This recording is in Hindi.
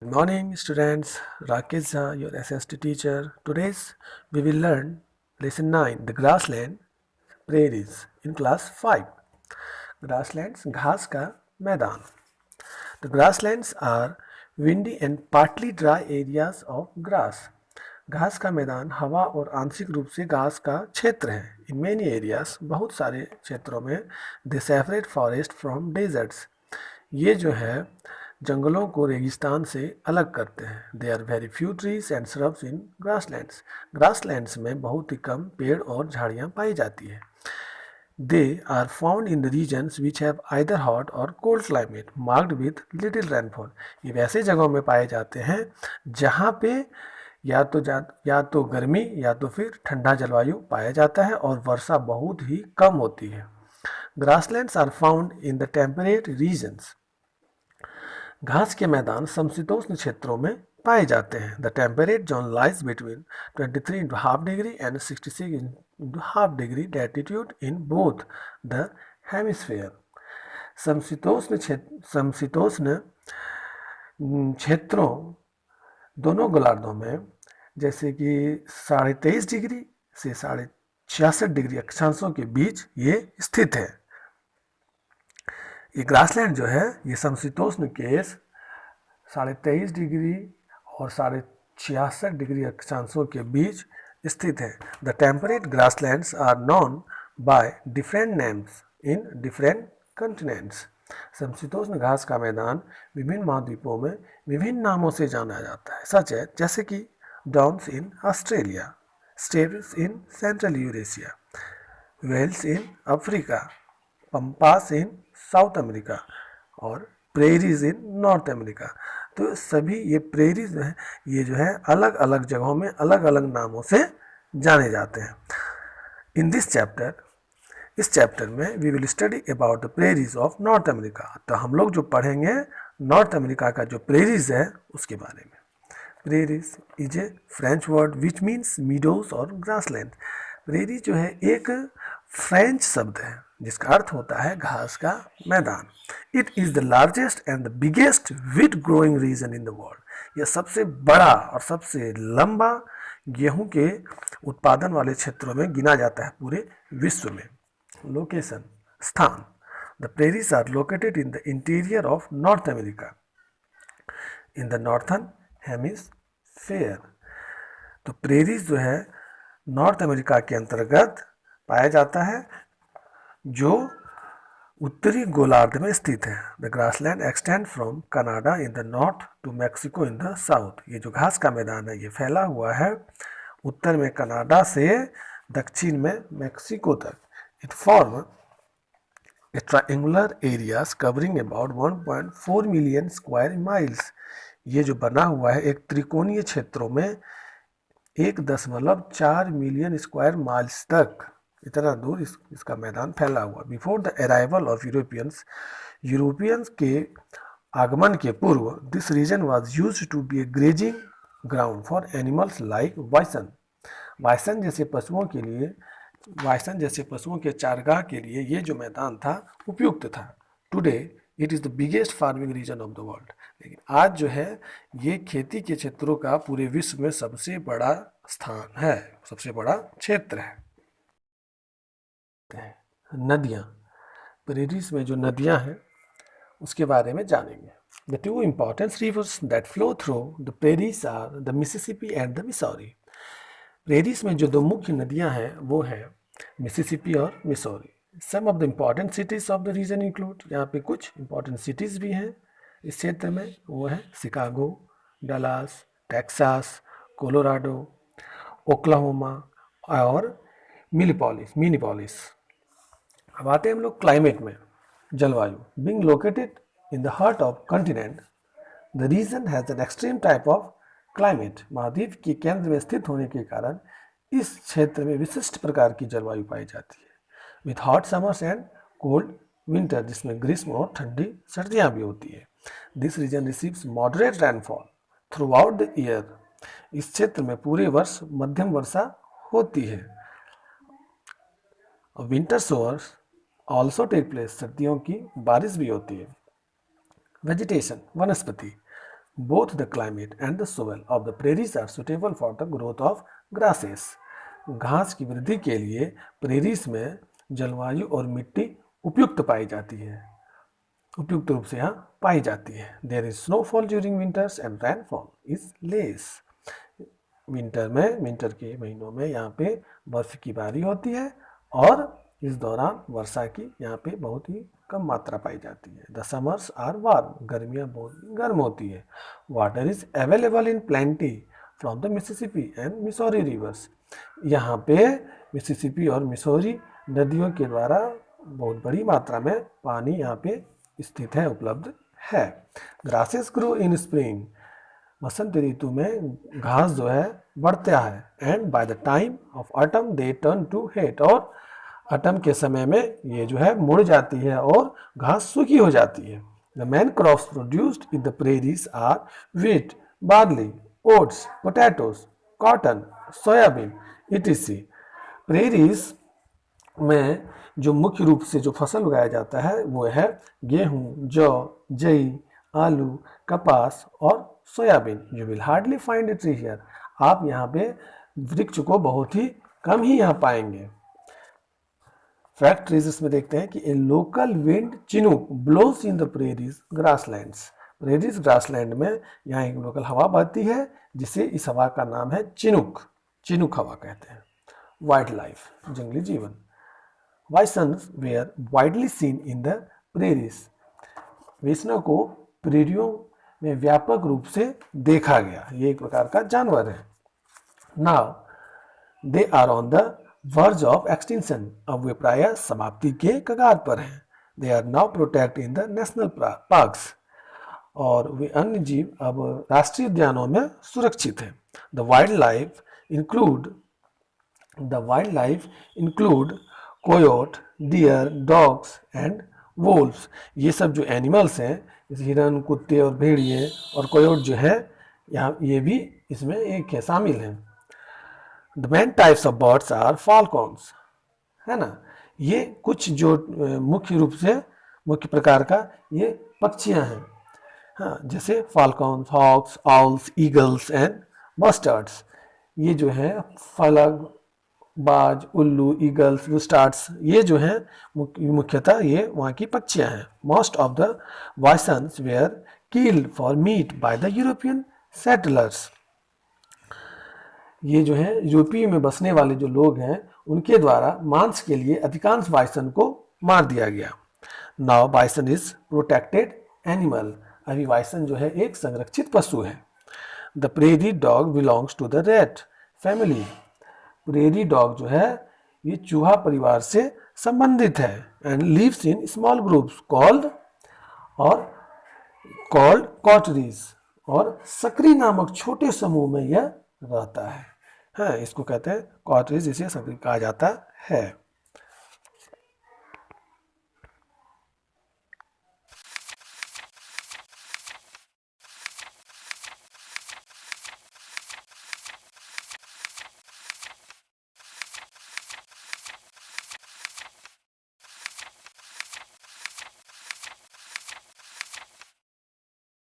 Good morning, students. Rakesh Jha, your SST teacher. Today's we will learn lesson 9, the grassland prairies in class 5. Grasslands, घास का मैदान. The grasslands are windy and partly dry areas of grass. घास का मैदान हवा और आंशिक रूप से घास का क्षेत्र है. In many areas, बहुत सारे क्षेत्रों में they separate forest from deserts. ये जो है जंगलों को रेगिस्तान से अलग करते हैं. They are very few trees and shrubs in grasslands. Grasslands में बहुत ही कम पेड़ और झाड़ियाँ पाई जाती है. They are found in the regions which have either hot और cold climate marked with little rainfall. ये वैसे जगहों में पाए जाते हैं जहाँ पे या तो गर्मी या तो फिर ठंडा जलवायु पाया जाता है और वर्षा बहुत ही कम होती है. Grasslands are found in the temperate regions. घास के मैदान समशीतोष्ण क्षेत्रों में पाए जाते हैं. The temperate zone lies between 23.5 degree and 66.5 degree latitude in both the hemisphere. समशीतोष्ण क्षेत्रों दोनों गोलार्धों में जैसे कि 23.5 डिग्री से 66 डिग्री अक्षांशों के बीच ये स्थित है. ये ग्रासलैंड जो है ये समशीतोष्ण के 23.5 डिग्री और 66 डिग्री अक्षांशों के बीच स्थित है. The temperate grasslands are known by different names in different continents. समशीतोष्ण घास का मैदान विभिन्न महाद्वीपों में विभिन्न नामों से जाना जाता है. सच है जैसे कि downs in Australia, steppes in central Eurasia, velds in Africa, pampas in South America और प्रेरीज इन नॉर्थ अमेरिका. तो सभी ये प्रेरीज हैं ये जो है अलग अलग जगहों में अलग अलग नामों से जाने जाते हैं. इन दिस चैप्टर इस चैप्टर में we will study about the prairies of North America. तो हम लोग जो पढ़ेंगे नॉर्थ अमेरिका का जो प्रेरीज है उसके बारे में. Prairies is a French word which means meadows और ग्रासलैंड. प्रेरी जो है एक फ्रेंच शब्द है जिसका अर्थ होता है घास का मैदान. It is the largest and the biggest wheat growing region in the world. यह सबसे बड़ा और सबसे लंबा गेहूं के उत्पादन वाले क्षेत्रों में गिना जाता है पूरे विश्व में. लोकेशन स्थान. The prairies are located in the interior of North America in the northern hemisphere. तो प्रेरीज जो है नॉर्थ अमेरिका के अंतर्गत पाया जाता है जो उत्तरी गोलार्ध में स्थित है. The grassland extend from Canada in the north to Mexico in the south. ये जो घास का मैदान है ये फैला हुआ है उत्तर में कनाडा से दक्षिण में मैक्सिको तक. It form A triangular areas covering about 1.4 million square miles. ये जो बना हुआ है एक त्रिकोणीय क्षेत्रों में 1.4 मिलियन स्क्वायर माइल्स तक इतना दूर इसका मैदान फैला हुआ. Before the arrival of Europeans के आगमन के पूर्व this region was used to be a grazing ground for animals like bison. Bison जैसे पशुओं के चारगाह के लिए ये जो मैदान था उपयुक्त था. Today it is the biggest farming region of the world. लेकिन आज जो है ये खेती के क्षेत्रों का पूरे विश्व में सबसे बड़ा स्थान है, सबसे बड़ा क्षेत्र है. नदियाँ. प्रेरीज में जो नदियाँ हैं उसके बारे में जानेंगे. The two important rivers that flow through the prairies are the Mississippi and the Missouri. Prairies में जो दो मुख्य नदियाँ हैं वो है मिसिसिपी और Missouri. Some of the important cities of the region include. यहाँ पे कुछ इम्पॉर्टेंट सिटीज़ भी हैं इस क्षेत्र में. वो है Chicago, Dallas, Texas, Colorado, Oklahoma और मिनीपोलिस. अब आते हैं हम लोग क्लाइमेट में. जलवायु. Being located in the heart of continent the region has an extreme type of climate. महाद्वीप के केंद्र में स्थित होने के कारण इस क्षेत्र में विशिष्ट प्रकार की जलवायु पाई जाती है. With hot summers and cold winter, जिसमें ग्रीष्म और ठंडी सर्दियाँ भी होती है. This region receives moderate rainfall throughout the year. इस क्षेत्र में पूरे वर्ष मध्यम वर्षा होती है. Winter showers also take place. सर्दियों की बारिश भी होती है. वेजिटेशन. वनस्पति. Both the climate and the soil of the prairies are suitable for the growth of grasses. घास की वृद्धि के लिए प्रेरीज में जलवायु और मिट्टी उपयुक्त पाई जाती है, उपयुक्त रूप से यहाँ पाई जाती है. There is snowfall during winters and rainfall is less. Winter के महीनों में यहाँ पे बर्फ की बारी होती है और इस दौरान वर्षा की यहाँ पे बहुत ही कम मात्रा पाई जाती है. द समर्स आर वार्म, गर्मियाँ बहुत गर्म होती है. Water is available in plenty from the Mississippi and Missouri reverse. यहाँ पे मिसिसिपी और मिसौरी नदियों के द्वारा बहुत बड़ी मात्रा में पानी यहाँ पे स्थित है, उपलब्ध है. ग्रासेस ग्रो इन स्प्रिंग, बसंत ऋतु में घास जो है बढ़ता है. And by the time of autumn they turn to hay, और ऑटम के समय में ये जो है मुड़ जाती है और घास सूखी हो जाती है. The main crops produced in the prairies are wheat, barley, oats, potatoes, cotton, soybean etc. Prairies में जो मुख्य रूप से जो फसल उगाया जाता है वो है गेहूं, जौ, जई, आलू, कपास और soybean. You will hardly find a tree here, आप यहाँ पे वृक्ष को बहुत ही कम ही यहाँ पाएंगे. फैक्ट ट्रीज में देखते हैं कि ए local wind Chinook blows in the prairies grasslands. Prairies grassland में यहाँ एक लोकल हवा बहती है जिसे इस हवा का नाम है चिनूक, चिनूक हवा कहते हैं. वाइल्ड लाइफ, जंगली जीवन. Bisons were widely seen in the prairies, वैष्णव को प्रेरियों में व्यापक रूप से देखा गया, ये एक प्रकार का जानवर है. Now they are on the verge of extinction, अब वे प्रायः समाप्ति के कगार पर हैं. They are now protect in the national parks, और वे अन्य जीव अब राष्ट्रीय उद्यानों में सुरक्षित हैं. The wildlife include coyote, deer, dogs and wolves. ये सब जो एनिमल्स हैं, जैसे हिरन, कुत्ते और भेड़िए और कोयोट जो है यहाँ, ये भी इसमें एक है, शामिल हैं. The main types of birds are falcons, है ना. ये कुछ जो मुख्य रूप से मुख्य प्रकार का ये पक्षियाँ हैं, हाँ, जैसे falcons, hawks, owls, eagles and bustards. ये जो है फलक, बाज, उल्लू, ईगल्स, बुस्टार्ड्स, ये जो हैं मुख्यतः ये वहाँ की पक्षियाँ हैं. Most of the bisons were killed for meat by the European settlers. ये जो है यूरोपीय में बसने वाले जो लोग हैं उनके द्वारा मांस के लिए अधिकांश बाइसन को मार दिया गया. Now bison is protected animal, अभी बाइसन जो है एक संरक्षित पशु है. The prairie dog belongs to the rat family. Prairie dog जो है ये चूहा परिवार से संबंधित है. And lives in small groups called coteries, और सकरी नामक छोटे समूह में यह रहता है. हाँ, इसको कहते हैं कॉटरीज, इसे सकरी कहा जाता है.